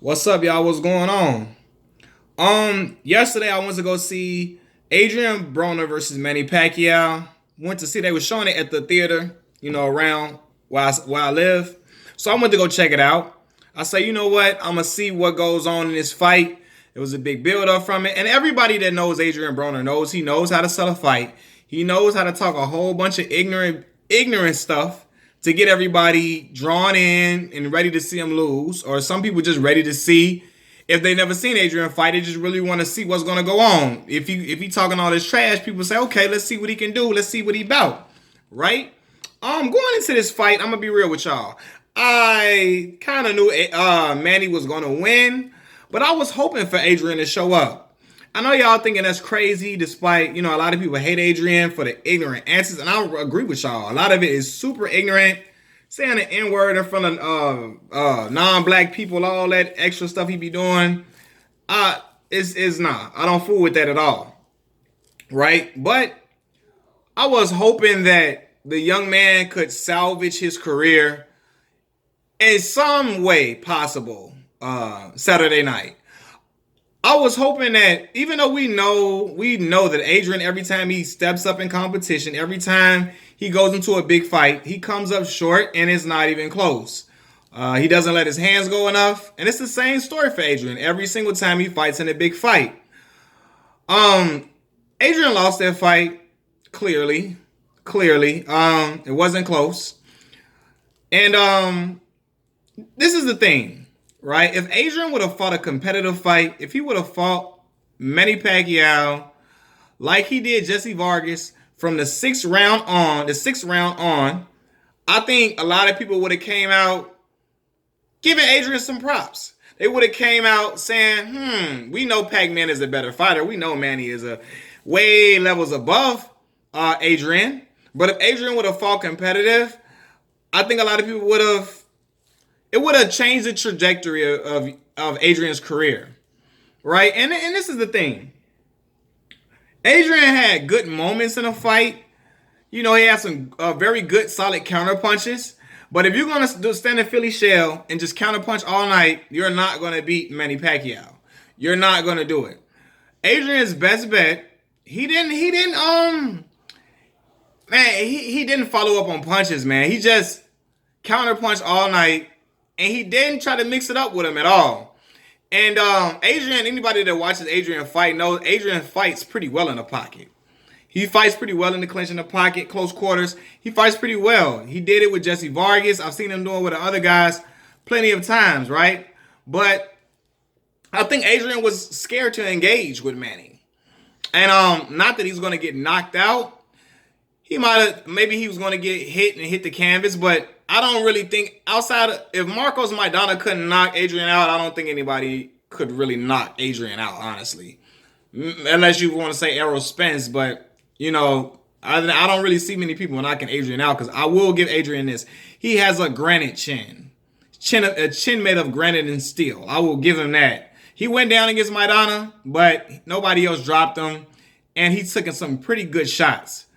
What's up, y'all? What's going on? Yesterday I went to go see Adrien Broner versus Manny Pacquiao. Went to see they were showing it at the theater, around where I live. So I went to go check it out. I say, you know what? I'm gonna see what goes on in this fight. It was a big build up from it, and everybody that knows Adrien Broner knows he knows how to sell a fight. He knows how to talk a whole bunch of ignorant stuff to get everybody drawn in and ready to see him lose, or some people just ready to see if they never seen Adrien fight. They just really want to see what's gonna go on. If he talking all this trash, people say, okay, let's see what he can do. Let's see what he about, right? Going into this fight, I'm gonna be real with y'all. I kind of knew Manny was gonna win, but I was hoping for Adrien to show up. I know y'all thinking that's crazy, despite, a lot of people hate Adrien for the ignorant answers, and I agree with y'all. A lot of it is super ignorant, saying the N-word in front of non-black people, all that extra stuff he be doing. It's not. I don't fool with that at all, right? But I was hoping that the young man could salvage his career in some way possible Saturday night. I was hoping that, even though we know that Adrien, every time he steps up in competition, every time he goes into a big fight, he comes up short and it's not even close. He doesn't let his hands go enough, and it's the same story for Adrien. Every single time he fights in a big fight, Adrien lost that fight clearly. It wasn't close, and this is the thing. Right? If Adrien would have fought a competitive fight, if he would have fought Manny Pacquiao like he did Jesse Vargas from the sixth round on, I think a lot of people would have came out giving Adrien some props. They would have came out saying, we know Pac-Man is a better fighter. We know Manny is a way levels above Adrien. But if Adrien would have fought competitive, I think a lot of people would have changed the trajectory of Adrien's career, right? And this is the thing. Adrien had good moments in a fight. He had some very good, solid counter punches. But if you're going to stand in Philly shell and just counter punch all night, you're not going to beat Manny Pacquiao. You're not going to do it. Adrien's best bet, he didn't follow up on punches, man. He just counter punched all night. And he didn't try to mix it up with him at all. And Adrien, anybody that watches Adrien fight knows Adrien fights pretty well in the pocket. He fights pretty well in the clinch in the pocket, close quarters. He fights pretty well. He did it with Jesse Vargas. I've seen him do it with the other guys plenty of times, right? But I think Adrien was scared to engage with Manny. And not that he's going to get knocked out. Maybe he was going to get hit and hit the canvas, but I don't really think if Marcos Maidana couldn't knock Adrien out, I don't think anybody could really knock Adrien out, honestly. Unless you want to say Errol Spence, but, I don't really see many people knocking Adrien out, because I will give Adrien this. He has a granite chin. A chin made of granite and steel. I will give him that. He went down against Maidana, but nobody else dropped him, and he took some pretty good shots.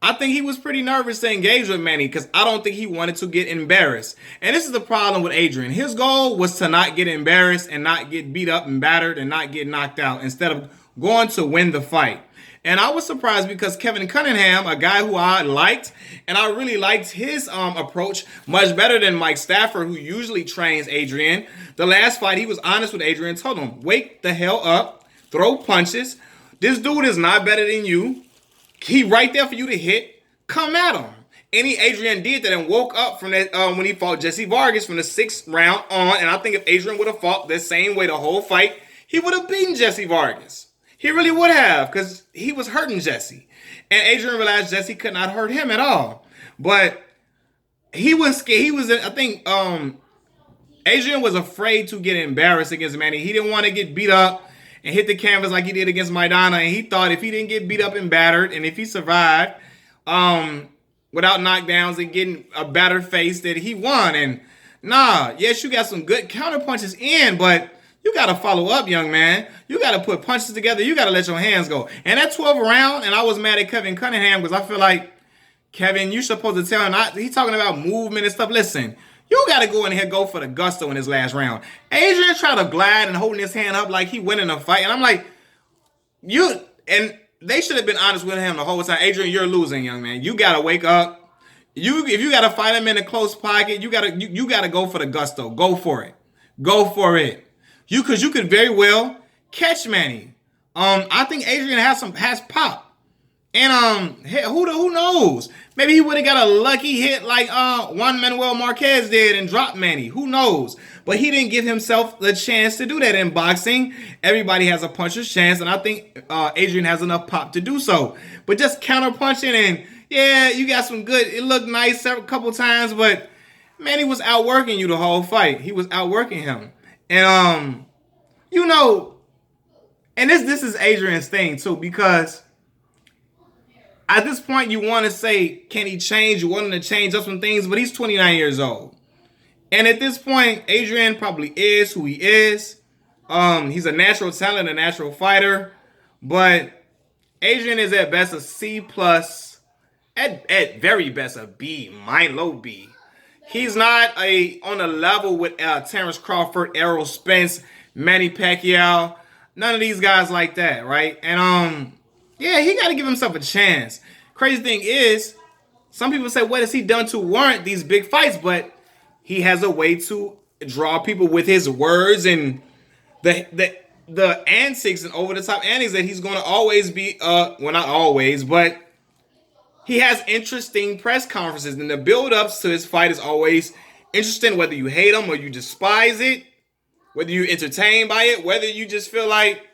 I think he was pretty nervous to engage with Manny because I don't think he wanted to get embarrassed. And this is the problem with Adrien. His goal was to not get embarrassed and not get beat up and battered and not get knocked out instead of going to win the fight. And I was surprised because Kevin Cunningham, a guy who I liked, and I really liked his approach much better than Mike Stafford, who usually trains Adrien. The last fight, he was honest with Adrien, told him, wake the hell up, throw punches. This dude is not better than you. He right there for you to hit. Come at him. And Adrien did that and woke up from that when he fought Jesse Vargas from the sixth round on. And I think if Adrien would have fought the same way the whole fight, he would have beaten Jesse Vargas. He really would have, because he was hurting Jesse. And Adrien realized Jesse could not hurt him at all. But he was scared. I think Adrien was afraid to get embarrassed against Manny. He didn't want to get beat up and hit the canvas like he did against Maidana. And he thought if he didn't get beat up and battered, and if he survived without knockdowns and getting a battered face, that he won. And yes, you got some good counter punches in, but you got to follow up, young man. You got to put punches together. You got to let your hands go. And that 12th round, and I was mad at Kevin Cunningham because I feel like, Kevin, you're supposed to tell him. He's talking about movement and stuff. Listen, You got to go in here, go for the gusto in his last round. Adrien tried to glide and holding his hand up like he winning a fight. And I'm like, and they should have been honest with him the whole time. Adrien, you're losing, young man. You got to wake up. If you got to fight him in a close pocket, you got to go for the gusto. Go for it. Go for it. Because you could very well catch Manny. I think Adrien has pop. And who knows? Maybe he would have got a lucky hit like Juan Manuel Marquez did and dropped Manny. Who knows? But he didn't give himself the chance to do that in boxing. Everybody has a puncher's chance, and I think Adrien has enough pop to do so. But just counter punching and yeah, you got some good. It looked nice a couple times, but Manny was outworking you the whole fight. He was outworking him, and and this is Adrien's thing too, because at this point, you want to say, can he change? You want him to change up some things, but he's 29 years old. And at this point, Adrien probably is who he is. He's a natural talent, a natural fighter. But Adrien is at best a C+, at very best a B, low B. He's not on a level with Terrence Crawford, Errol Spence, Manny Pacquiao. None of these guys like that, right? And yeah, he got to give himself a chance. Crazy thing is, some people say, what has he done to warrant these big fights? But he has a way to draw people with his words and the antics and over-the-top antics that he's going to always be, well, not always, but he has interesting press conferences. And the build-ups to his fight is always interesting, whether you hate him or you despise it, whether you're entertained by it, whether you just feel like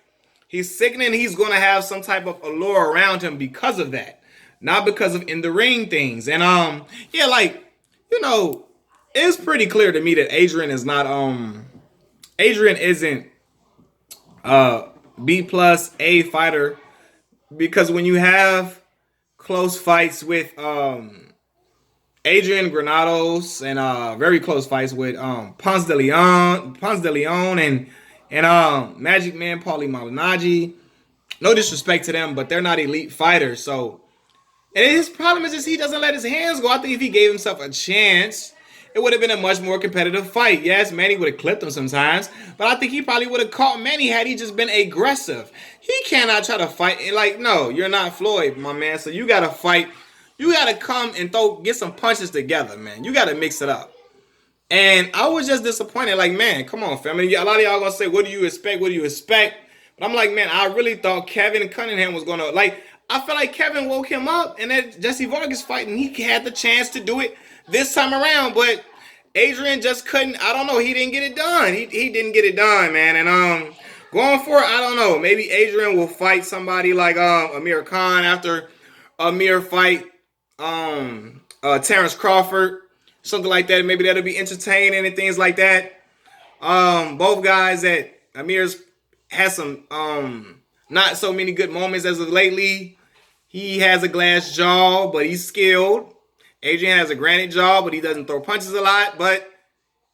he's sickening. He's going to have some type of allure around him because of that. Not because of in the ring things. And yeah, like, it's pretty clear to me that Adrien is not Adrien isn't B+ A fighter, because when you have close fights with Adrien Granados and very close fights with Ponce de Leon and Magic Man Paulie Malignaggi. No disrespect to them, but they're not elite fighters. So, and his problem is just he doesn't let his hands go. I think if he gave himself a chance, it would have been a much more competitive fight. Yes, Manny would have clipped him sometimes, but I think he probably would have caught Manny had he just been aggressive. He cannot try to fight. Like, no, you're not Floyd, my man. So you got to fight. You got to come and get some punches together, man. You got to mix it up. And I was just disappointed. Like, man, come on, family. A lot of y'all going to say, what do you expect? What do you expect? But I'm like, man, I really thought Kevin Cunningham was going to, like, I feel like Kevin woke him up and that Jesse Vargas fight, and he had the chance to do it this time around. But Adrien just couldn't, I don't know, he didn't get it done. He didn't get it done, man. And going for it, I don't know. Maybe Adrien will fight somebody like Amir Khan after Amir fight Terrence Crawford. Something like that. Maybe that'll be entertaining and things like that. Both guys that Amir's has some not so many good moments as of lately. He has a glass jaw, but he's skilled. Adrien has a granite jaw, but he doesn't throw punches a lot. But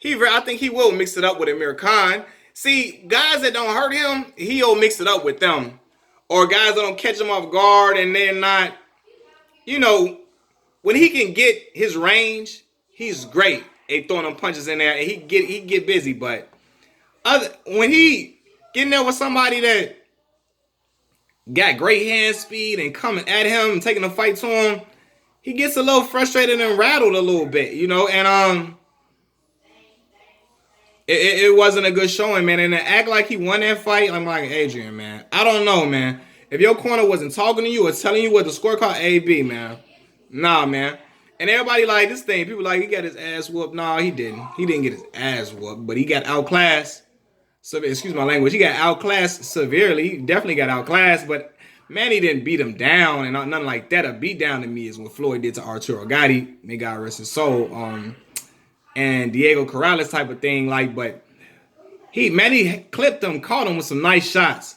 I think he will mix it up with Amir Khan. See, guys that don't hurt him, he'll mix it up with them. Or guys that don't catch him off guard and they're not, when he can get his range, he's great at throwing them punches in there, and he get busy. But when he getting there with somebody that got great hand speed and coming at him and taking a fight to him, he gets a little frustrated and rattled a little bit, and it wasn't a good showing, man. And to act like he won that fight, I'm like, Adrien, man, I don't know, man. If your corner wasn't talking to you or telling you what the scorecard A, B, man, nah, man. And everybody like this thing. People like, he got his ass whooped. No, he didn't. He didn't get his ass whooped, but he got outclassed. So, excuse my language. He got outclassed severely. He definitely got outclassed, but Manny didn't beat him down and nothing like that. A beat down to me is what Floyd did to Arturo Gatti. May God rest his soul. And Diego Corrales type of thing. But Manny clipped him, caught him with some nice shots.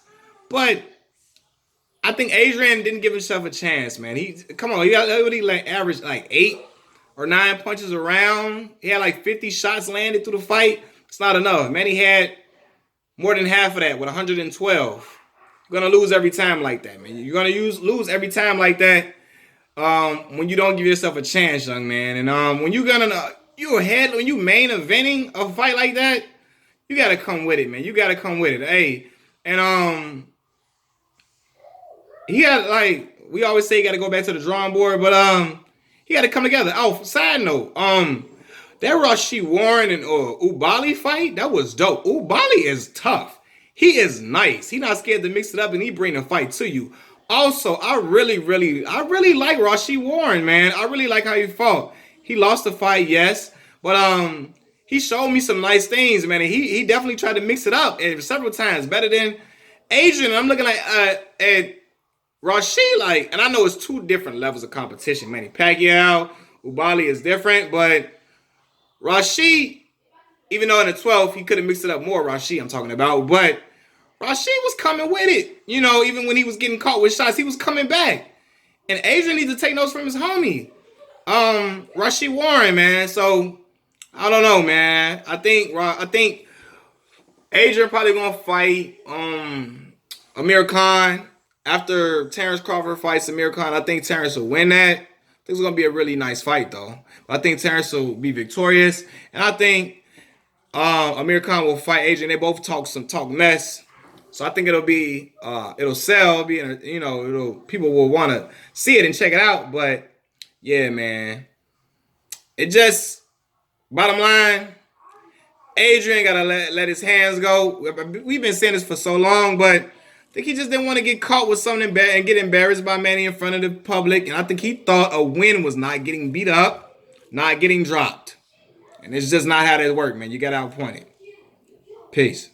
But I think Adrien didn't give himself a chance, man. He averaged like 8 or 9 punches around. He had like 50 shots landed through the fight. It's not enough. Manny had more than half of that with 112. You're going to lose every time like that, man. You're going to lose every time like that when you don't give yourself a chance, young man. And when you're going to when you main eventing a fight like that, you gotta come with it, man. You gotta come with it. Hey, and he had like we always say, you gotta go back to the drawing board, but he gotta come together. Oh, side note, that Rashid Warren and Ubali fight, that was dope. Ubali is tough. He is nice. He not scared to mix it up, and he bring the fight to you. Also, I really like Rashid Warren, man. I really like how he fought. He lost the fight, yes, but he showed me some nice things, man. And he definitely tried to mix it up and several times, better than Adrien. I'm looking at Rashid, like, and I know it's two different levels of competition. Manny Pacquiao, Ubali is different, but Rashid, even though in the 12th he could have mixed it up more, Rashid I'm talking about, but Rashid was coming with it. You know, even when he was getting caught with shots, he was coming back. And Adrien needs to take notes from his homie, Rashid Warren, man. So I don't know, man. I think Adrien probably gonna fight Amir Khan after Terrence Crawford fights Amir Khan. I think Terrence will win that. I think it's gonna be a really nice fight, though. I think Terrence will be victorious, and I think Amir Khan will fight Adrien. They both talk mess. So I think it'll sell, people will want to see it and check it out. But yeah, man, it just bottom line, Adrien gotta let his hands go. We've been saying this for so long, but I think he just didn't want to get caught with something bad and get embarrassed by Manny in front of the public. And I think he thought a win was not getting beat up, not getting dropped, and it's just not how that works, man. You got outpointed. Peace.